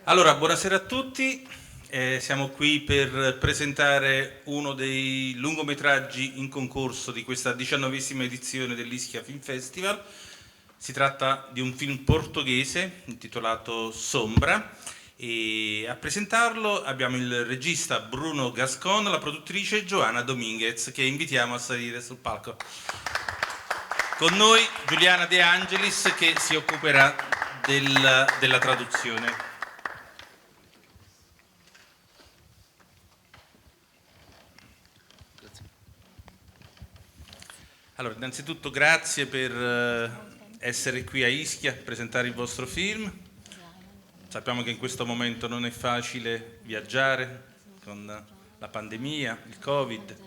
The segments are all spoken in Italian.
Allora, buonasera a tutti. Siamo qui per presentare uno dei lungometraggi in concorso di questa 19ª edizione dell'Ischia Film Festival. Si tratta di un film portoghese intitolato Sombra e a presentarlo abbiamo il regista Bruno Gascon, la produttrice Johna Domingues, che invitiamo a salire sul palco. Con noi Giuliana De Angelis, che si occuperà della traduzione. Allora, innanzitutto grazie per essere qui a Ischia a presentare il vostro film. Sappiamo che in questo momento non è facile viaggiare con la pandemia, il Covid.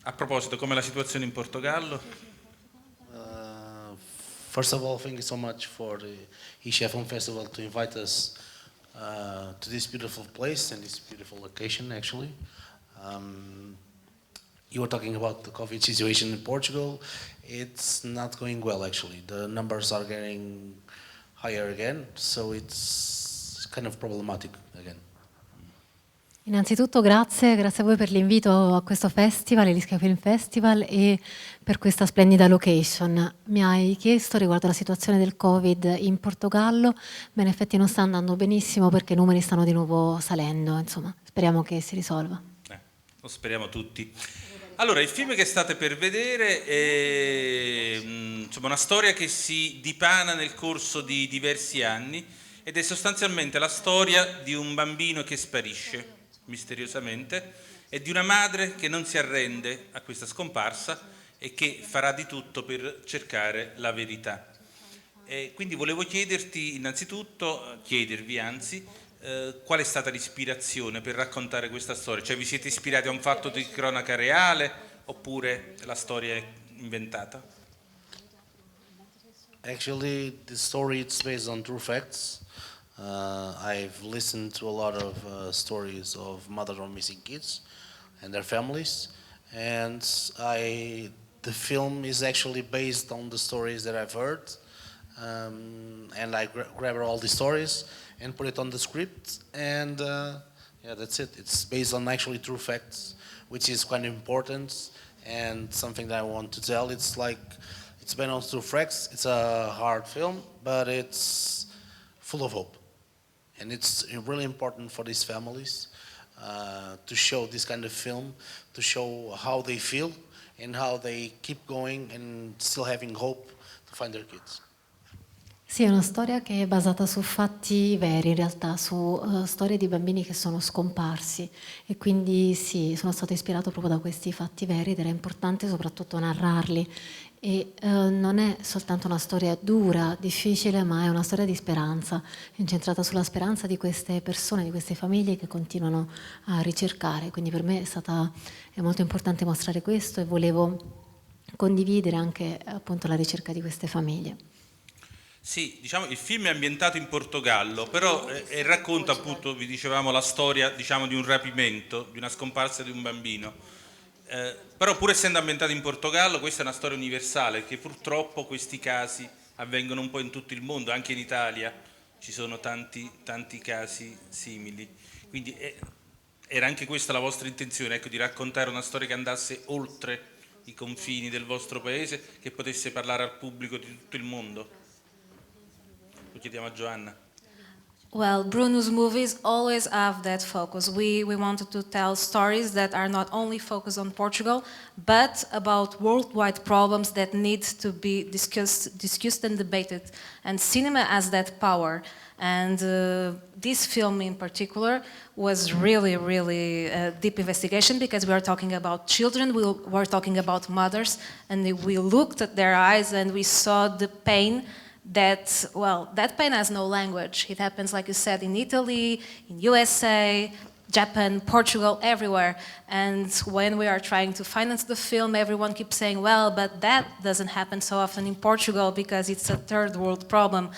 A proposito, com'è la situazione in Portogallo? First of all, thank you so much for the Ischia Film Festival to invite us to this beautiful place and this beautiful location, actually. You were talking about the COVID situation in Portugal. It's not going well, actually. The numbers are getting higher again, so it's kind of problematic again. Innanzitutto grazie a voi per l'invito a questo festival, l'Ischia Film Festival, e per questa splendida location. Mi hai chiesto riguardo la situazione del Covid in Portogallo, ma in effetti non sta andando benissimo perché i numeri stanno di nuovo salendo, insomma, speriamo che si risolva. Lo speriamo tutti. Allora, il film che state per vedere è una storia che si dipana nel corso di diversi anni ed è sostanzialmente la storia di un bambino che sparisce misteriosamente e di una madre che non si arrende a questa scomparsa e che farà di tutto per cercare la verità. E quindi volevo chiedervi qual è stata l'ispirazione per raccontare questa storia? Cioè vi siete ispirati a un fatto di cronaca reale oppure la storia è inventata? Actually, the story is based on true facts. I've listened to a lot of stories of mothers of missing kids and their families, and the film is actually based on the stories that I've heard, and I grabbed all the stories and put it on the script, and that's it. It's based on actually true facts, which is quite important and something that I want to tell. It's based on true facts. It's a hard film, but it's full of hope, and it's really important for these families to show this kind of film, to show how they feel and how they keep going and still having hope to find their kids. Sì, è una storia che è basata su fatti veri, in realtà, su storie di bambini che sono scomparsi, e quindi sì, sono stato ispirato proprio da questi fatti veri ed era importante soprattutto narrarli. E non è soltanto una storia dura, difficile, ma è una storia di speranza, incentrata sulla speranza di queste persone, di queste famiglie che continuano a ricercare. Quindi per me è molto importante mostrare questo e volevo condividere anche appunto la ricerca di queste famiglie. Sì, il film è ambientato in Portogallo, però racconta appunto, vi dicevamo, la storia di un rapimento, di una scomparsa di un bambino. Però pur essendo ambientato in Portogallo, questa è una storia universale, che purtroppo questi casi avvengono un po' in tutto il mondo, anche in Italia ci sono tanti casi simili. Quindi era anche questa la vostra intenzione, ecco, di raccontare una storia che andasse oltre i confini del vostro paese, che potesse parlare al pubblico di tutto il mondo? Lo chiediamo a Johna. Well, Bruno's movies always have that focus. We wanted to tell stories that are not only focused on Portugal, but about worldwide problems that need to be discussed and debated. And cinema has that power. And this film in particular was really a deep investigation, because we are talking about children, we were talking about mothers, and we looked at their eyes and we saw the pain that pain has no language. It happens, like you said, in Italy, in USA, Japan, Portugal, everywhere. And when we are trying to finance the film, everyone keeps saying, well, but that doesn't happen so often in Portugal because it's a third world problem.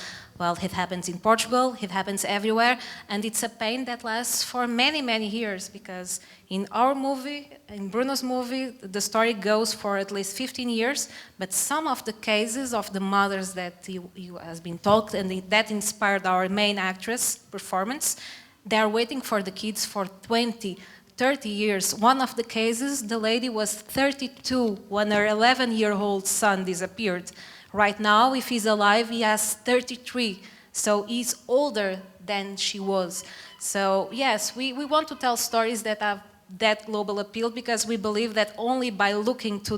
Well, it happens in Portugal, it happens everywhere, and it's a pain that lasts for many, many years, because in our movie, in Bruno's movie, the story goes for at least 15 years, but some of the cases of the mothers that you has been talked, and that inspired our main actress performance, they are waiting for the kids for 20, 30 years. One of the cases, the lady was 32 when her 11-year-old son disappeared. Right now, if he's alive, he has 33, so he's older than she was. So yes, we want to tell stories that have that global appeal, because we believe that only by looking to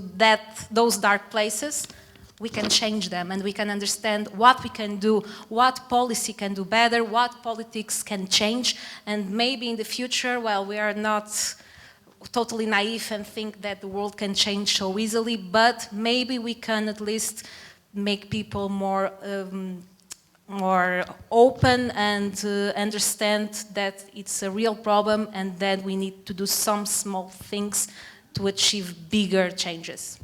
those dark places, we can change them, and we can understand what we can do, what policy can do better, what politics can change, and maybe in the future, well, we are not totally naive and think that the world can change so easily, but maybe we can at least make people more open and understand that it's a real problem and that we need to do some small things to achieve bigger changes.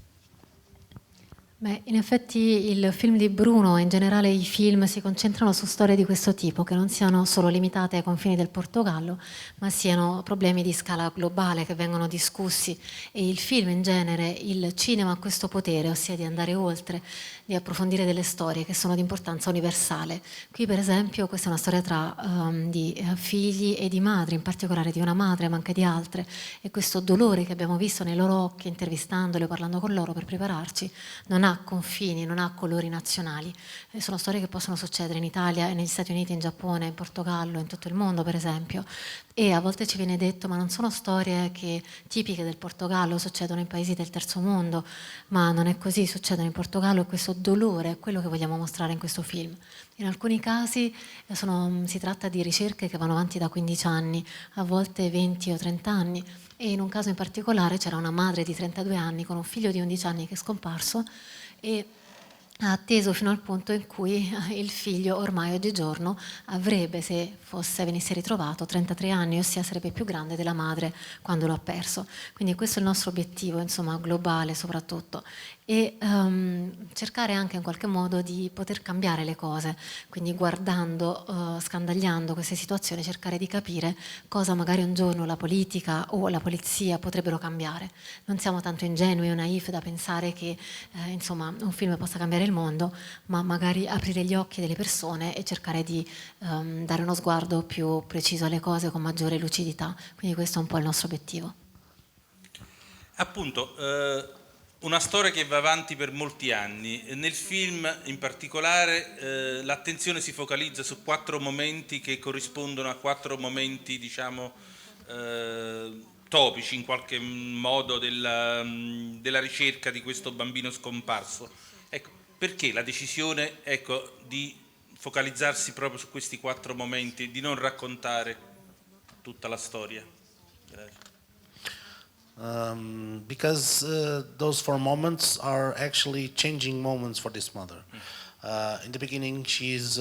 Beh, in effetti il film di Bruno e in generale i film si concentrano su storie di questo tipo, che non siano solo limitate ai confini del Portogallo, ma siano problemi di scala globale che vengono discussi, e il film in genere, il cinema ha questo potere, ossia di andare oltre, di approfondire delle storie che sono di importanza universale. Qui per esempio questa è una storia di figli e di madri, in particolare di una madre ma anche di altre, e questo dolore che abbiamo visto nei loro occhi intervistandole o parlando con loro per prepararci non ha confini, non ha colori nazionali. Sono storie che possono succedere in Italia e negli Stati Uniti, in Giappone, in Portogallo, in tutto il mondo per esempio, e a volte ci viene detto ma non sono storie tipiche del Portogallo, succedono in paesi del terzo mondo, ma non è così, succedono in Portogallo, e questo dolore è quello che vogliamo mostrare in questo film. In alcuni casi si tratta di ricerche che vanno avanti da 15 anni, a volte 20 o 30 anni, e in un caso in particolare c'era una madre di 32 anni con un figlio di 11 anni che è scomparso, e ha atteso fino al punto in cui il figlio ormai oggigiorno avrebbe, se venisse ritrovato, 33 anni, ossia sarebbe più grande della madre quando lo ha perso. Quindi questo è il nostro obiettivo, insomma, globale soprattutto, e cercare anche in qualche modo di poter cambiare le cose, quindi guardando, scandagliando queste situazioni, cercare di capire cosa magari un giorno la politica o la polizia potrebbero cambiare. Non siamo tanto ingenui o naif da pensare che insomma un film possa cambiare il mondo, ma magari aprire gli occhi delle persone e cercare di dare uno sguardo più preciso alle cose con maggiore lucidità. Quindi questo è un po' il nostro obiettivo. Appunto, una storia che va avanti per molti anni. Nel film in particolare l'attenzione si focalizza su 4 momenti che corrispondono a 4 momenti, diciamo, topici in qualche modo della ricerca di questo bambino scomparso. Ecco, perché la decisione, ecco, di focalizzarsi proprio su questi 4 momenti e di non raccontare tutta la storia? Grazie. Because those 4 moments are actually changing moments for this mother. In the beginning, she's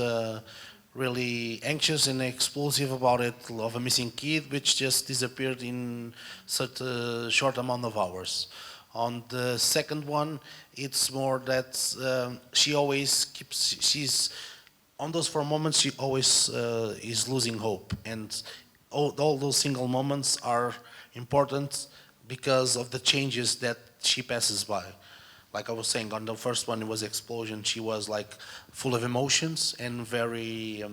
really anxious and explosive about it, of a missing kid which just disappeared in such a short amount of hours. On the second one, it's more that she's on those 4 moments, she always is losing hope, and all those single moments are important because of the changes that she passes by. Like I was saying, on the first one it was explosion. She was like full of emotions and very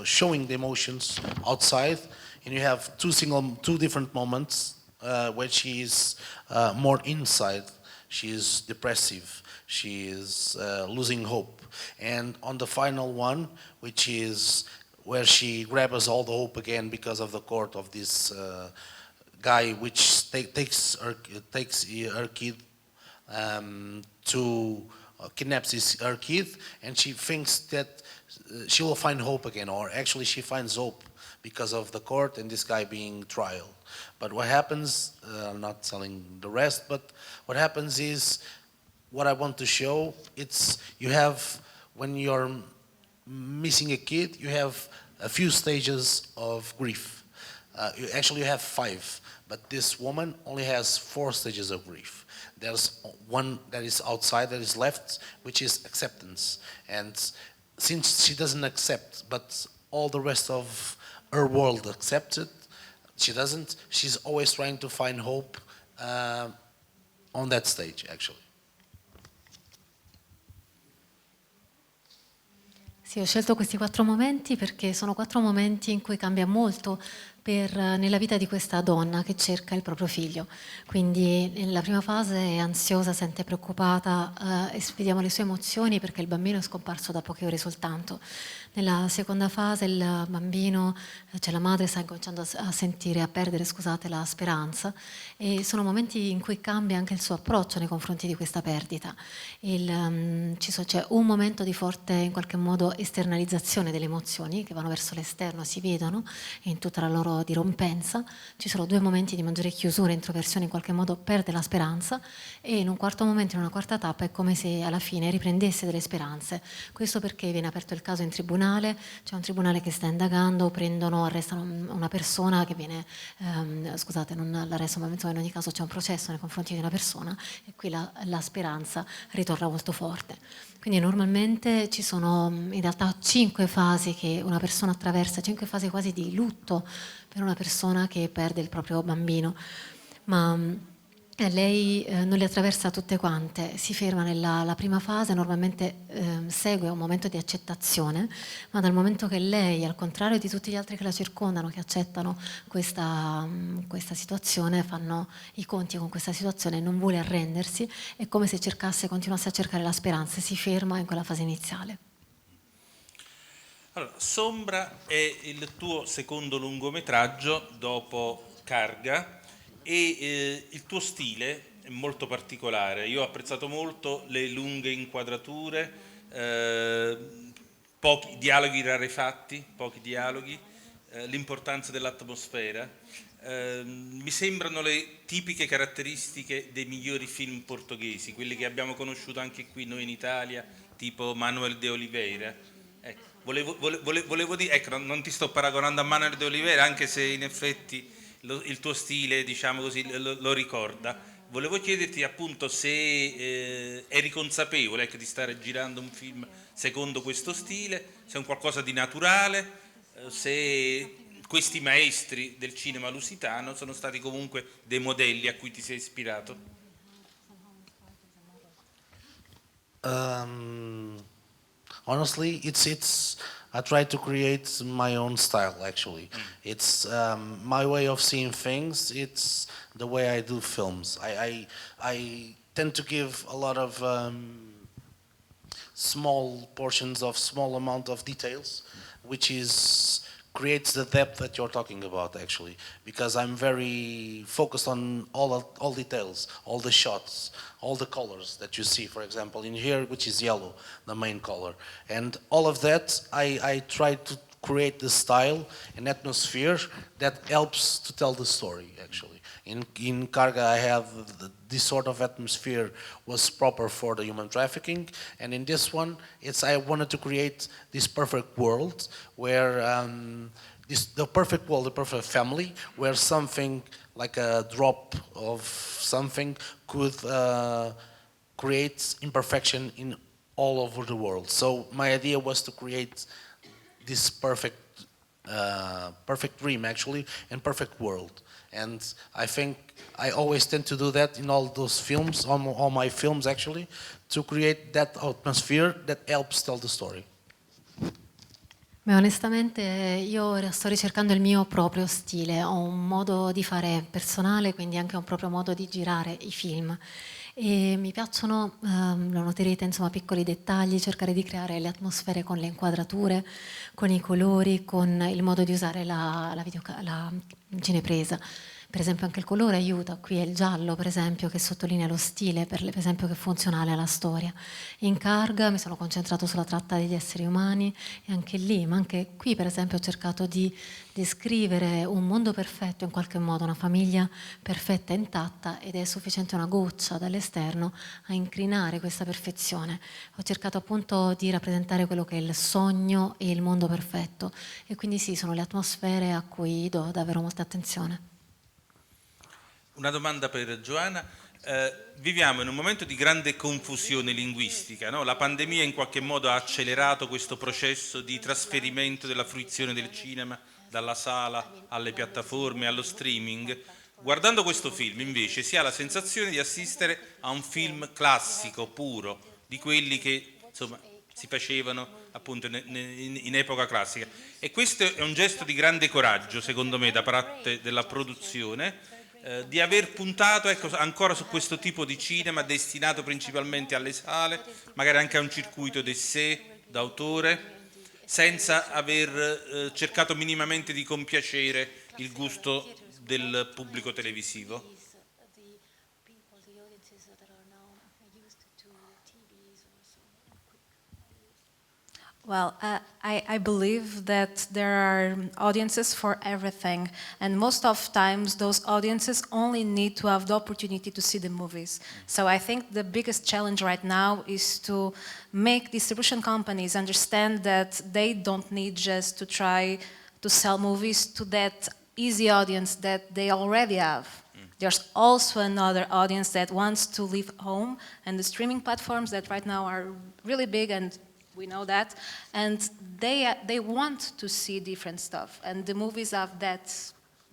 showing the emotions outside. And you have 2 different moments where she is more inside. She is depressive. She is losing hope. And on the final one, which is where she grabs all the hope again because of the court of this guy, which takes her kid kidnaps her kid, and she thinks that she will find hope again, or actually she finds hope because of the court and this guy being trial. But what happens, I'm not telling the rest, but what happens is, what I want to show, when you're missing a kid, you have a few stages of grief. Actually, you have 5, but this woman only has 4 stages of grief. There's one that is outside, that is left, which is acceptance. And since she doesn't accept, but all the rest of her world accepts it, she doesn't. She's always trying to find hope on that stage, actually. Sì, ho scelto questi 4 momenti perché sono 4 momenti in cui cambia molto nella vita di questa donna che cerca il proprio figlio. Quindi nella prima fase è ansiosa, sente preoccupata, vediamo le sue emozioni perché il bambino è scomparso da poche ore soltanto. Nella seconda fase il bambino, cioè la madre sta incominciando a sentire, a perdere, scusate, la speranza, e sono momenti in cui cambia anche il suo approccio nei confronti di questa perdita. C'è un momento di forte, in qualche modo, esternalizzazione delle emozioni che vanno verso l'esterno, si vedono in tutta la loro dirompenza. Ci sono 2 momenti di maggiore chiusura, introversione, in qualche modo perde la speranza, e in un quarto momento, in una quarta tappa, è come se alla fine riprendesse delle speranze. Questo perché viene aperto il caso in tribunale, c'è un tribunale che sta indagando, arrestano una persona che viene, scusate, non l'arresto, ma insomma in ogni caso c'è un processo nei confronti di una persona, e qui la speranza ritorna molto forte. Quindi normalmente ci sono in realtà 5 fasi che una persona attraversa, 5 fasi quasi di lutto per una persona che perde il proprio bambino, ma lei non le attraversa tutte quante, si ferma nella prima fase, normalmente segue un momento di accettazione, ma dal momento che lei, al contrario di tutti gli altri che la circondano, che accettano questa situazione, fanno i conti con questa situazione, non vuole arrendersi, è come se continuasse a cercare la speranza, e si ferma in quella fase iniziale. Allora, Sombra è il tuo secondo lungometraggio dopo Carga, e il tuo stile è molto particolare. Io ho apprezzato molto le lunghe inquadrature, pochi dialoghi rarefatti, pochi dialoghi, l'importanza dell'atmosfera. Mi sembrano le tipiche caratteristiche dei migliori film portoghesi, quelli che abbiamo conosciuto anche qui noi in Italia, tipo Manuel de Oliveira. Ecco, volevo dire, ecco, non ti sto paragonando a Manuel de Oliveira, anche se in effetti il tuo stile, diciamo così, lo ricorda. Volevo chiederti appunto se eri consapevole, ecco, di stare girando un film secondo questo stile, se è un qualcosa di naturale, se questi maestri del cinema lusitano sono stati comunque dei modelli a cui ti sei ispirato. Honestly, it's I try to create my own style. Actually, it's my way of seeing things. It's the way I do films. I tend to give a lot of small portions of small amount of details, which is creates the depth that you're talking about, actually, because I'm very focused on all details, all the shots, all the colors that you see, for example, in here, which is yellow, the main color. And all of that, I try to create the style and atmosphere that helps to tell the story, actually. In Karga, I have this sort of atmosphere was proper for the human trafficking, and in this one, I wanted to create this perfect world where the perfect world, the perfect family, where something like a drop of something could create imperfection in all over the world. So my idea was to create this perfect dream, actually, and perfect world. And I think I always tend to do that in all those films, all my films actually, to create that atmosphere that helps tell the story. Beh, onestamente io sto ricercando il mio proprio stile, ho un modo di fare personale, quindi anche un proprio modo di girare i film. E mi piacciono, lo noterete, insomma, piccoli dettagli, cercare di creare le atmosfere con le inquadrature, con i colori, con il modo di usare la cinepresa. Per esempio anche il colore aiuta, qui è il giallo per esempio che sottolinea lo stile, per esempio che è funzionale alla storia. In Carga mi sono concentrato sulla tratta degli esseri umani e anche lì, ma anche qui per esempio ho cercato di descrivere un mondo perfetto in qualche modo, una famiglia perfetta e intatta, ed è sufficiente una goccia dall'esterno a incrinare questa perfezione. Ho cercato appunto di rappresentare quello che è il sogno e il mondo perfetto, e quindi sì, sono le atmosfere a cui do davvero molta attenzione. Una domanda per Johna. Viviamo in un momento di grande confusione linguistica, no? La pandemia in qualche modo ha accelerato questo processo di trasferimento della fruizione del cinema dalla sala alle piattaforme, allo streaming. Guardando questo film invece si ha la sensazione di assistere a un film classico, puro, di quelli che insomma si facevano appunto in epoca classica. E questo è un gesto di grande coraggio, secondo me, da parte della produzione, di aver puntato, ecco, ancora su questo tipo di cinema destinato principalmente alle sale, magari anche a un circuito d'essai, d'autore, senza aver cercato minimamente di compiacere il gusto del pubblico televisivo. Well, I believe that there are audiences for everything, and most of times those audiences only need to have the opportunity to see the movies. So I think the biggest challenge right now is to make distribution companies understand that they don't need just to try to sell movies to that easy audience that they already have. There's also another audience that wants to leave home, and the streaming platforms that right now are really big, and we know that, and they want to see different stuff, and the movies have that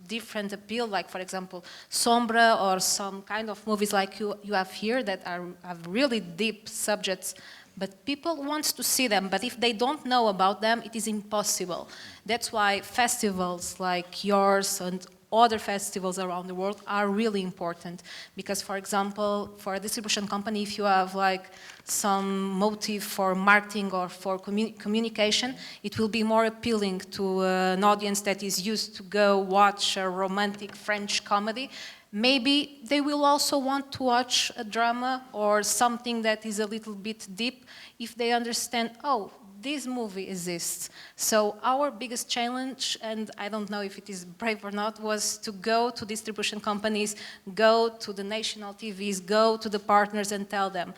different appeal, like for example Sombra or some kind of movies like you have here that have really deep subjects, but people want to see them, but if they don't know about them, it is impossible. That's why festivals like yours and other festivals around the world are really important, because for example, for a distribution company, if you have like some motive for marketing or for communication, it will be more appealing to an audience that is used to go watch a romantic French comedy. Maybe they will also want to watch a drama or something that is a little bit deep if they understand, oh, this movie exists. So our biggest challenge, and I don't know if it is brave or not, was to go to distribution companies, go to the national TVs, go to the partners and tell them,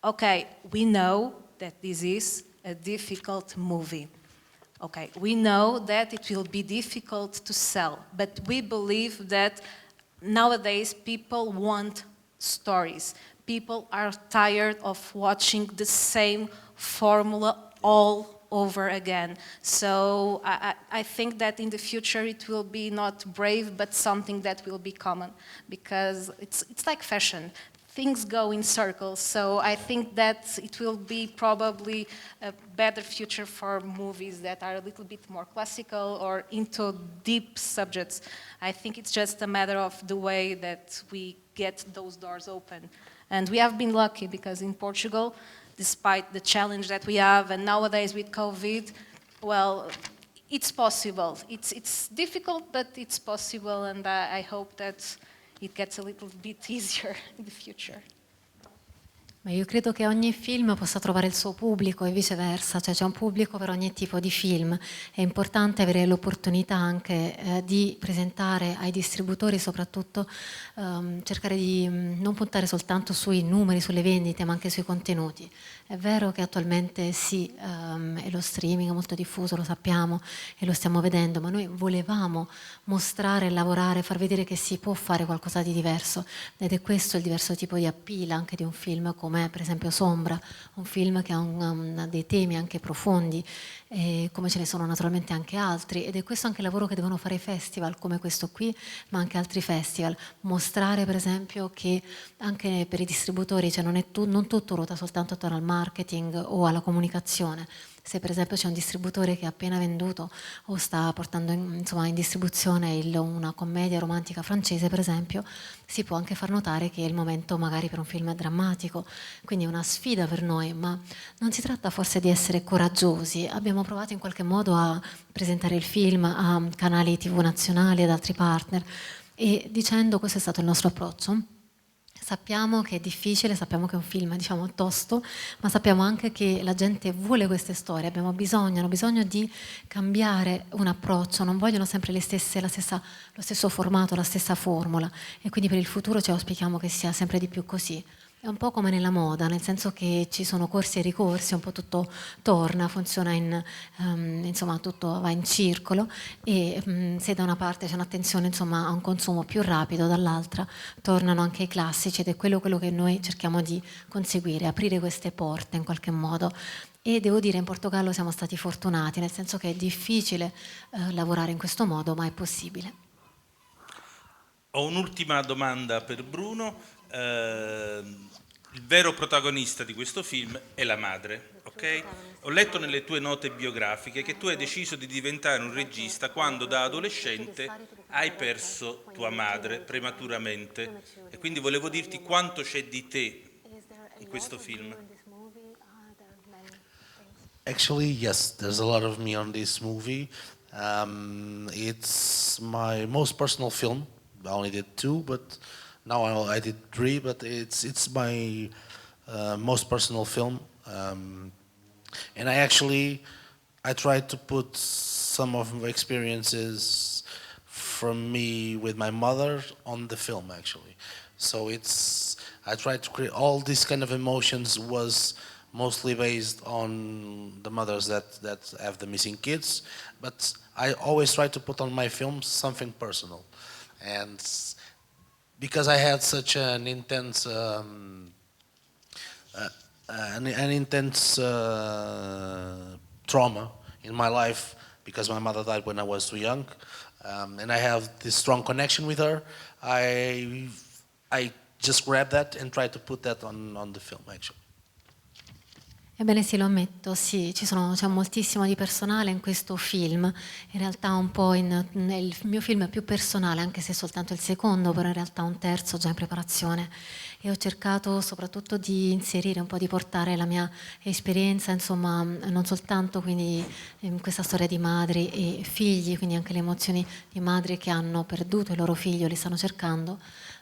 okay, we know that this is a difficult movie. Okay, we know that it will be difficult to sell, but we believe that nowadays people want stories. People are tired of watching the same formula all over again. So I think that in the future it will be not brave, but something that will be common, because it's like fashion. Things go in circles, so I think that it will be probably a better future for movies that are a little bit more classical or into deep subjects. I think it's just a matter of the way that we get those doors open. And we have been lucky, because in Portugal, despite the challenge that we have, and nowadays with COVID, well, it's possible. It's difficult, but it's possible, and I hope that it gets a little bit easier in the future. Ma io credo che ogni film possa trovare il suo pubblico e viceversa, cioè c'è un pubblico per ogni tipo di film. È importante avere l'opportunità anche di presentare ai distributori, soprattutto cercare di non puntare soltanto sui numeri, sulle vendite, ma anche sui contenuti. È vero che attualmente sì, è lo streaming molto diffuso, lo sappiamo e lo stiamo vedendo, ma noi volevamo mostrare, lavorare, far vedere che si può fare qualcosa di diverso, ed è questo il diverso tipo di appeal anche di un film come per esempio Sombra, un film che ha dei temi anche profondi, come ce ne sono naturalmente anche altri, ed è questo anche il lavoro che devono fare i festival come questo qui, ma anche altri festival, mostrare per esempio che anche per i distributori, cioè non tutto ruota soltanto attorno al marketing o alla comunicazione. Se per esempio c'è un distributore che ha appena venduto o sta portando in distribuzione una commedia romantica francese, per esempio, si può anche far notare che il momento magari per un film è drammatico, quindi è una sfida per noi, ma non si tratta forse di essere coraggiosi. Abbiamo provato in qualche modo a presentare il film a canali TV nazionali, ad altri partner, E dicendo questo è stato il nostro approccio. Sappiamo che è difficile, sappiamo che è un film, diciamo, tosto, ma sappiamo anche che la gente vuole queste storie, hanno bisogno di cambiare un approccio, non vogliono sempre lo stesso formato, la stessa formula, e quindi per il futuro ci auspichiamo che sia sempre di più così. È un po' come nella moda, nel senso che ci sono corsi e ricorsi, un po' tutto torna, funziona insomma tutto va in circolo e se da una parte c'è un'attenzione insomma a un consumo più rapido, dall'altra tornano anche i classici ed è quello che noi cerchiamo di conseguire, aprire queste porte in qualche modo. E devo dire in Portogallo siamo stati fortunati, nel senso che è difficile lavorare in questo modo, ma è possibile. Ho un'ultima domanda per Bruno. Il vero protagonista di questo film è la madre, ok? Ho letto nelle tue note biografiche che tu hai deciso di diventare un regista quando da adolescente hai perso tua madre prematuramente e quindi volevo dirti quanto c'è di te in questo film. Actually, yes, there's a lot of me on this movie. It's my most personal film. I only did 2, but now I did 3. But it's my most personal film, and I tried to put some of my experiences from me with my mother on the film actually. So I tried to create all these kind of emotions was mostly based on the mothers that have the missing kids, but I always try to put on my films something personal, and because I had such an intense trauma in my life because my mother died when I was too young, and I have this strong connection with her. I just grabbed that and tried to put that on the film actually. Ebbene sì, lo ammetto, sì, c'è moltissimo di personale in questo film, in realtà un po' il mio film più personale, anche se è soltanto il secondo, però in realtà un terzo già in preparazione, e ho cercato soprattutto di inserire un po', di portare la mia esperienza, insomma, non soltanto quindi in questa storia di madri e figli, quindi anche le emozioni di madri che hanno perduto il loro figlio, li stanno cercando,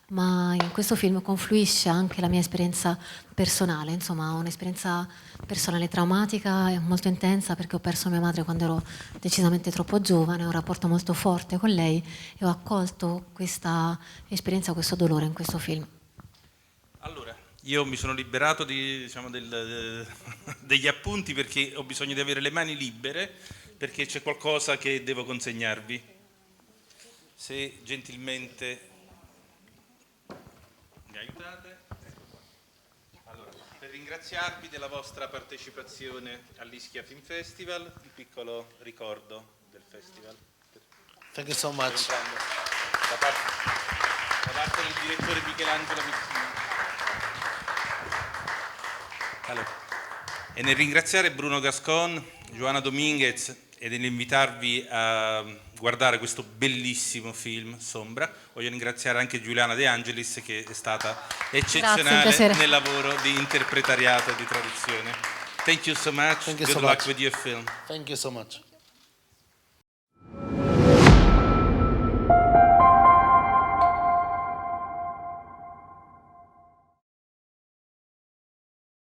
ma in questo film confluisce anche la mia esperienza personale, insomma un'esperienza personale traumatica e molto intensa perché ho perso mia madre quando ero decisamente troppo giovane, ho un rapporto molto forte con lei e ho accolto questa esperienza, questo dolore in questo film. Allora, io mi sono liberato degli appunti perché ho bisogno di avere le mani libere perché c'è qualcosa che devo consegnarvi. Se gentilmente mi aiutate. Ecco qua. Allora, per ringraziarvi della vostra partecipazione all'Ischia Film Festival, un piccolo ricordo del festival. Thank you so much. Da parte del direttore Michelangelo Messina. Allora, e nel ringraziare Bruno Gascon, Johna Domingues e nell'invitarvi a guardare questo bellissimo film Sombra, voglio ringraziare anche Giuliana De Angelis che è stata eccezionale nel lavoro di interpretariato e di traduzione. Thank you so much. Good luck with your film. Thank you so much.